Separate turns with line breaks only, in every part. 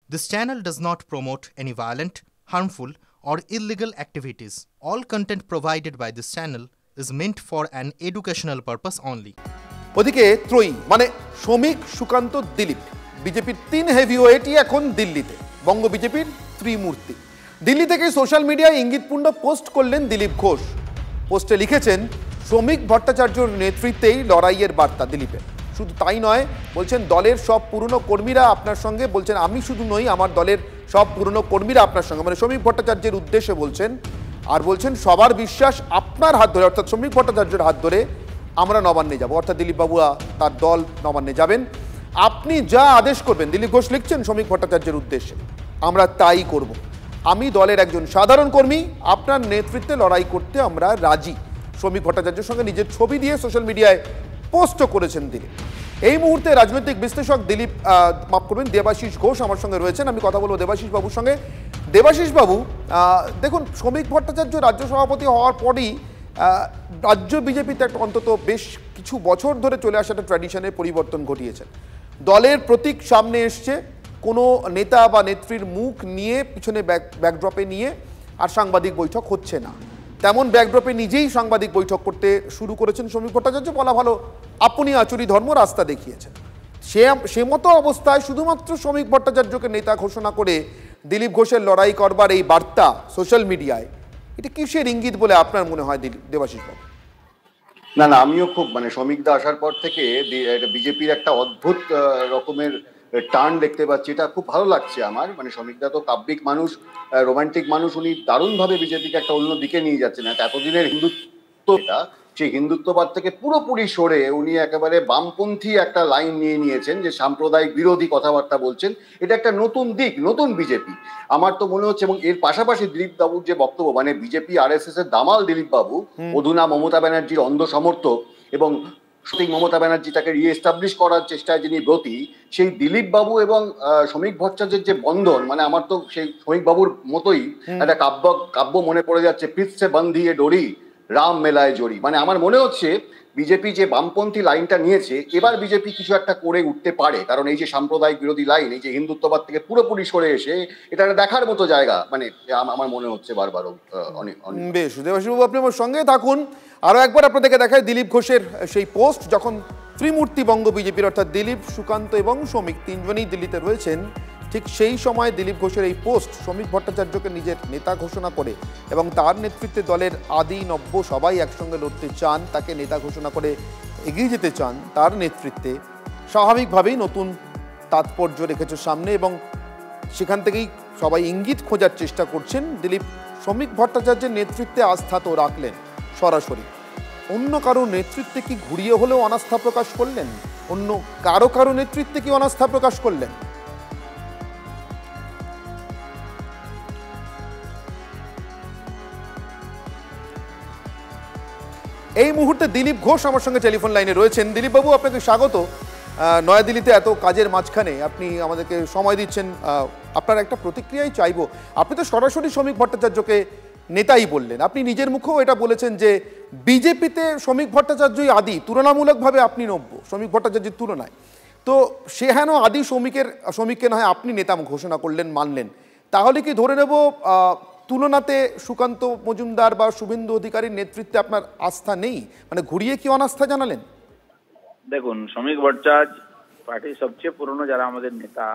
This channel does not promote any violent, harmful, or illegal activities. All content provided by this channel is meant for an educational purpose only.
ওদিকে ত্রয়ী মানে শ্রমিক সুকান্ত দিলীপ বিজেপির তিন হেভিওয়েটই এখন দিল্লিতে বঙ্গ বিজেপির ত্রিমূর্তি দিল্লি থেকে সোশ্যাল মিডিয়ায় ইঙ্গিতপূর্ণ পোস্ট করলেন দিলীপ ঘোষ পোস্টে লিখেছেন শ্রমিক ভট্টাচার্যর নেতৃত্বেই লড়াইয়ের বার্তা দিলীপের শুধু তাই নয় বলছেন দলের সব পুরনো কর্মীরা আপনার সঙ্গে বলছেন আমি শুধু নই আমার দলের সব পুরনো কর্মীরা আপনার সঙ্গে মানে শ্রমিক ভট্টাচার্যের উদ্দেশ্যে বলছেন আর বলছেন সবার বিশ্বাস আপনার হাত ধরে অর্থাৎ শ্রমিক ভট্টাচার্যের হাত ধরে আমরা নবান্নে যাব অর্থাৎ দিলীপ বাবু তার দল নবান্নে যাবেন আপনি যা আদেশ করবেন দিলীপ ঘোষ লিখছেন শ্রমিক ভট্টাচার্যের উদ্দেশ্যে আমরা তাই করব আমি দলের একজন সাধারণ কর্মী আপনার নেতৃত্বে লড়াই করতে আমরা রাজি শ্রমিক ভট্টাচার্যের সঙ্গে নিজের ছবি দিয়ে সোশ্যাল মিডিয়ায় পোস্টও করেছেন তিনি এই মুহূর্তে রাজনৈতিক বিশ্লেষক দিলীপ মাফ করবেন দেবাশিস ঘোষ আমার সঙ্গে রয়েছেন আমি কথা বলবো দেবাশিস বাবুর সঙ্গে দেবাশিস বাবু দেখুন শ্রমিক ভট্টাচার্য রাজ্য সভাপতি হওয়ার পরই রাজ্য বিজেপিতে একটা অন্তত বেশ কিছু বছর ধরে চলে আসা একটা ট্র্যাডিশনের পরিবর্তন ঘটিয়েছেন দলের প্রতীক সামনে এসছে কোনো নেতা বা নেত্রীর মুখ নিয়ে পিছনে ব্যাকড্রপে নিয়ে আর সাংবাদিক বৈঠক হচ্ছে না তেমন ব্যাকড্রপে নিজেই সাংবাদিক বৈঠক করতে শুরু করেছেন শ্রমিক ভট্টাচার্য বলা ভালো আপনি আচুরি ধর্ম রাস্তা দেখিয়েছেন সে মতো অবস্থায় শুধুমাত্র শ্রমিক ভট্টাচার্যকে নেতা ঘোষণা করে দিলীপ ঘোষের লড়াই করবার এই বার্তা সোশ্যাল মিডিয়ায় এটা কিসের ইঙ্গিত বলে আপনার মনে হয় দেবাশিস বাবু
না আমিও খুব শ্রমিকদা আসার পর থেকে বিজেপির একটা অদ্ভুত রকমের টার্ন দেখতে পাচ্ছি এটা খুব ভালো লাগছে আমার শ্রমিকদা তো কাব্যিক মানুষ রোমান্টিক মানুষ উনি দারুণভাবে বিজেপিকে একটা অন্য দিকে নিয়ে যাচ্ছেন এতদিনের হিন্দুত্ব এটা সেই হিন্দুত্ববাদ থেকে পুরোপুরি সরে উনি একেবারে বামপন্থী একটা লাইন নিয়ে নিয়েছেন যে সাম্প্রদায়িক বিরোধী কথাবার্তা বলছেন এটা একটা নতুন দিক নতুন বিজেপি আমার তো মনে হচ্ছে এবং এর পাশাপাশি দিলীপ বাবুর যে বক্তব্য বিজেপি RSS এর দামাল দিলীপ বাবু অধুনা মমতা ব্যানার্জির অন্ধ সমর্থক এবং মমতা ব্যানার্জি তাকে রিএস্টাবলিশ করার চেষ্টায় যিনি ব্রতী সেই দিলীপ বাবু এবং শ্রমিক ভট্টাচার্যের যে বন্ধন আমার তো সেই শ্রমিক বাবুর মতোই একটা কাব্য মনে পড়ে যাচ্ছে পিৎসে বন্ধিয়ে ডোরি রাম মেলায় জড়ি আমার মনে হচ্ছে বিজেপি যে বামপন্থী লাইনটা নিয়েছে এবার বিজেপি কিছু একটা করে উঠতে পারে কারণ এই যে সাম্প্রদায়িক বিরোধী লাইন এই যে হিন্দুত্ববাদ থেকে পুরোপুরি সরে এসে এটা একটা দেখার মতো জায়গা আমার মনে হচ্ছে বারবারও অনেক
বেশ দেবাশিসবাবু আপনি আমার সঙ্গে থাকুন আরো একবার আপনাদেরকে দেখায় দিলীপ ঘোষের সেই পোস্ট যখন ত্রিমূর্তি বঙ্গ বিজেপির অর্থাৎ দিলীপ সুকান্ত এবং শ্রমিক তিনজনই দিল্লিতে রয়েছেন ঠিক সেই সময় দিলীপ ঘোষের এই পোস্ট শ্রমিক ভট্টাচার্যকে নিজের নেতা ঘোষণা করে এবং তার নেতৃত্বে দলের আদি নব্য সবাই একসঙ্গে লড়তে চান তাকে নেতা ঘোষণা করে এগিয়ে যেতে চান তার নেতৃত্বে স্বাভাবিকভাবেই নতুন তাৎপর্য রেখেছে সামনে এবং সেখান থেকেই সবাই ইঙ্গিত খোঁজার চেষ্টা করছেন দিলীপ শ্রমিক ভট্টাচার্যের নেতৃত্বে আস্থা তো রাখলেন সরাসরি অন্য কারো নেতৃত্বে কি ঘুরিয়ে হলেও অনাস্থা প্রকাশ করলেন অন্য কারো নেতৃত্বে কি অনাস্থা প্রকাশ করলেন এই মুহূর্তে দিলীপ ঘোষ আমার সঙ্গে টেলিফোন লাইনে রয়েছেন দিলীপ বাবু আপনাকে স্বাগত নয়াদিল্লিতে এত কাজের মাঝখানে আপনি আমাদেরকে সময় দিচ্ছেন আপনার একটা প্রতিক্রিয়াই চাইবো আপনি তো সরাসরি শ্রমিক ভট্টাচার্যকে নেতাই বললেন আপনি নিজের মুখেও এটা বলেছেন যে বিজেপিতে শ্রমিক ভট্টাচার্যই আদি তুলনামূলকভাবে আপনি নব্য শ্রমিক ভট্টাচার্যের তুলনায় তো সে হেন আদি শ্রমিককে নয় আপনি নেতা ঘোষণা করলেন মানলেন তাহলে কি ধরে নেব তুলনাতে সুকান্ত মজুমদার বা শুভেন্দু অধিকারীর নেতৃত্বে আপনার আস্থা নেই ঘুরিয়ে কি অনাস্থা জানালেন
দেখুন শ্রমিক ভট্টাচার্য পার্টির সবচেয়ে পুরনো যারা আমাদের নেতা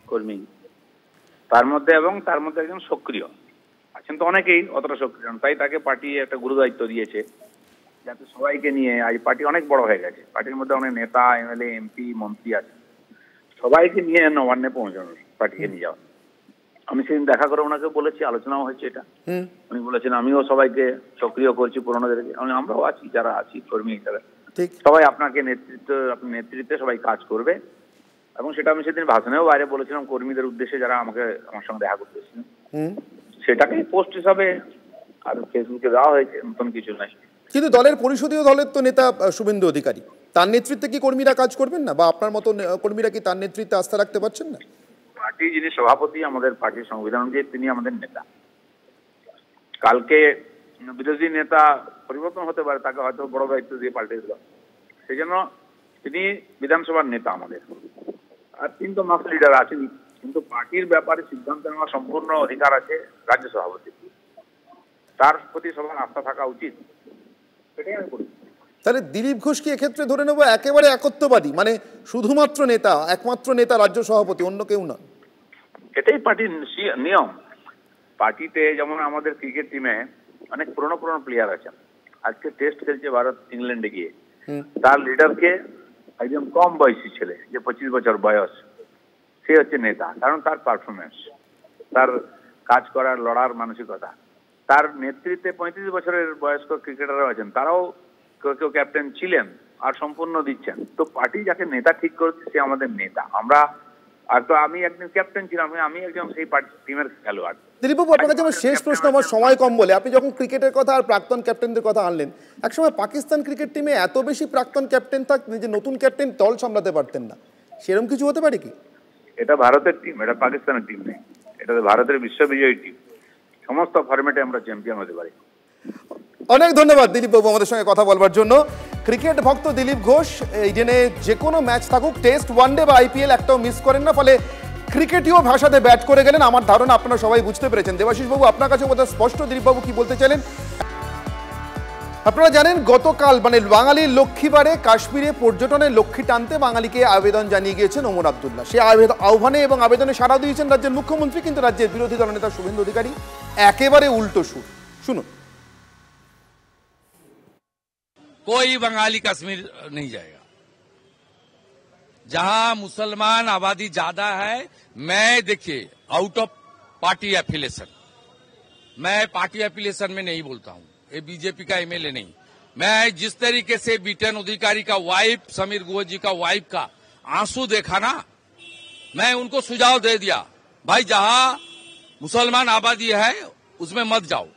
কর্মী তার মধ্যে একজন সক্রিয় আছেন তো অনেকেই অতটা সক্রিয় তাই তাকে পার্টি একটা গুরুদায়িত্ব দিয়েছে যাতে সবাইকে নিয়ে আজ পার্টি অনেক বড় হয়ে গেছে পার্টির মধ্যে অনেক নেতা MLA MP মন্ত্রী আছে সবাইকে নিয়ে নবান্নে পৌঁছানো পার্টিকে নিয়ে যাওয়া আমি সেদিন দেখা করে ওনাকে বলেছি আলোচনাও হয়েছে এটা উনি বলেছেন আমিও সবাইকে সক্রিয় করছি পুরোনোদেরকে আমরাও আছি যারা আছি কর্মী হিসাবে সবাই আপনাকে নেতৃত্বে সবাই কাজ করবে এবং সেটা আমি সেদিন ভাষণেও বাইরে বলেছিলাম কর্মীদের উদ্দেশ্যে যারা আমার সঙ্গে দেখা করতে এসেছিলেন সেটাকে পোস্ট হিসাবে আর ফেসবুকে দেওয়া হয়েছে নতুন কিছু নাই
কিন্তু দলের পরিষদীয় দলের তো নেতা শুভেন্দু অধিকারী তার নেতৃত্বে কি কর্মীরা কাজ করবেন না বা আপনার মতো কর্মীরা কি তার নেতৃত্বে আস্থা রাখতে পারছেন না
পার্টি যিনি সভাপতি আমাদের পার্টির সংবিধান অনুযায়ী তিনি আমাদের নেতা কালকে বিরোধী নেতা পরিবর্তন হতে পারে তাকে হয়তো বড় দায়িত্ব দিয়ে পাল্টে দিল সেই জন্য তিনি বিধানসভার নেতা আমাদের আর তিন তো মাস লিডার আছেন কিন্তু পার্টির ব্যাপারে সিদ্ধান্ত নেওয়ার সম্পূর্ণ অধিকার আছে রাজ্য সভাপতি, তার প্রতি সবার আস্থা থাকা উচিত, সেটাই আমি করি।
তাহলে দিলীপ ঘোষ কি এক্ষেত্রে ধরে নেবো একেবারে একত্ববাদী, মানে শুধুমাত্র নেতা, একমাত্র নেতা রাজ্য সভাপতি, অন্য কেউ না?
এটাই পার্টির নিয়ম। পার্টিতে যেমন আমাদের ক্রিকেট টিমে অনেক পুরনো প্লেয়ার আছেন, আজকে টেস্ট খেলছে ভারত ইংল্যান্ডে গিয়ে, তার লিডারকে একজন কম বয়সী ছেলে, যে 25 বছর বয়স, সে হচ্ছে নেতা, কারণ তার পারফরমেন্স, তার কাজ করার, লড়ার মানসিকতা। তার নেতৃত্বে 35 বছরের বয়স্ক ক্রিকেটাররা আছেন, তারাও কেউ ক্যাপ্টেন ছিলেন আর সম্পূর্ণ দিচ্ছেন। তো পার্টি যাকে নেতা ঠিক করেছে সে আমাদের নেতা। আমরা আর তো আমি একদিন ক্যাপ্টেন ছিলাম, আমি একজন সেই টিমের খেলোয়াড়।
দিলীপবাবু, আপনার কাছে আমার শেষ প্রশ্ন, আমার সময় কম বলে, আপনি যখন ক্রিকেটের কথা আর প্রাক্তন ক্যাপ্টেনদের কথা আনলেন, একসময় পাকিস্তান ক্রিকেট টিমে এত বেশি প্রাক্তন ক্যাপ্টেন থাকতেন যে নতুন ক্যাপ্টেন দল সামলাতে পারতেন না, সেরকম কিছু হতে পারে কি?
এটা ভারতের টিম, এটা পাকিস্তানের টিম নেই, এটা ভারতের বিশ্ববিজয়ী টিম। সমস্ত ফরম্যাটে আমরা চ্যাম্পিয়ন হতে পারি।
অনেক ধন্যবাদ দিলীপবাবু আমাদের সঙ্গে কথা বলবার জন্য। ক্রিকেট ভক্ত দিলীপ ঘোষ এই দিনে যে কোনো ম্যাচ থাকুক, টেস্ট, ওয়ানডে বা IPL একটাও মিস করেন না, ফলে ক্রিকেটীয় ভাষাতে ব্যাট করে গেলেন। আমার ধারণা আপনারা সবাই বুঝতে পেরেছেন। দেবাশিস বাবু, আপনার কাছে বোধহয় স্পষ্ট দিলীপবাবু কি বলতে চাইলেন। আপনারা জানেন গতকাল মানে বাঙালির লক্ষ্মীবারে কাশ্মীরে পর্যটনের লক্ষ্মী টানতে বাঙালিকে আবেদন জানিয়ে গিয়েছেন ওমর আব্দুল্লাহ। সেই আহ্বানে এবং আবেদনে সাড়া দিয়েছেন রাজ্যের মুখ্যমন্ত্রী, কিন্তু রাজ্যের বিরোধী দলনেতা শুভেন্দু অধিকারী একেবারে উল্টো সুর। শুনুন।
कोई बंगाली कश्मीर नहीं जाएगा। जहां मुसलमान आबादी ज्यादा है, मैं देखिए आउट ऑफ पार्टी एफिलिएशन, मैं पार्टी एफिलिएशन में नहीं बोलता हूं, ये बीजेपी का MLA नहीं। मैं जिस तरीके से बीटेन अधिकारी का वाइफ, समीर गुह जी का वाइफ का आंसू देखा ना, मैं उनको सुझाव दे दिया, भाई जहां मुसलमान आबादी है उसमें मत जाओ।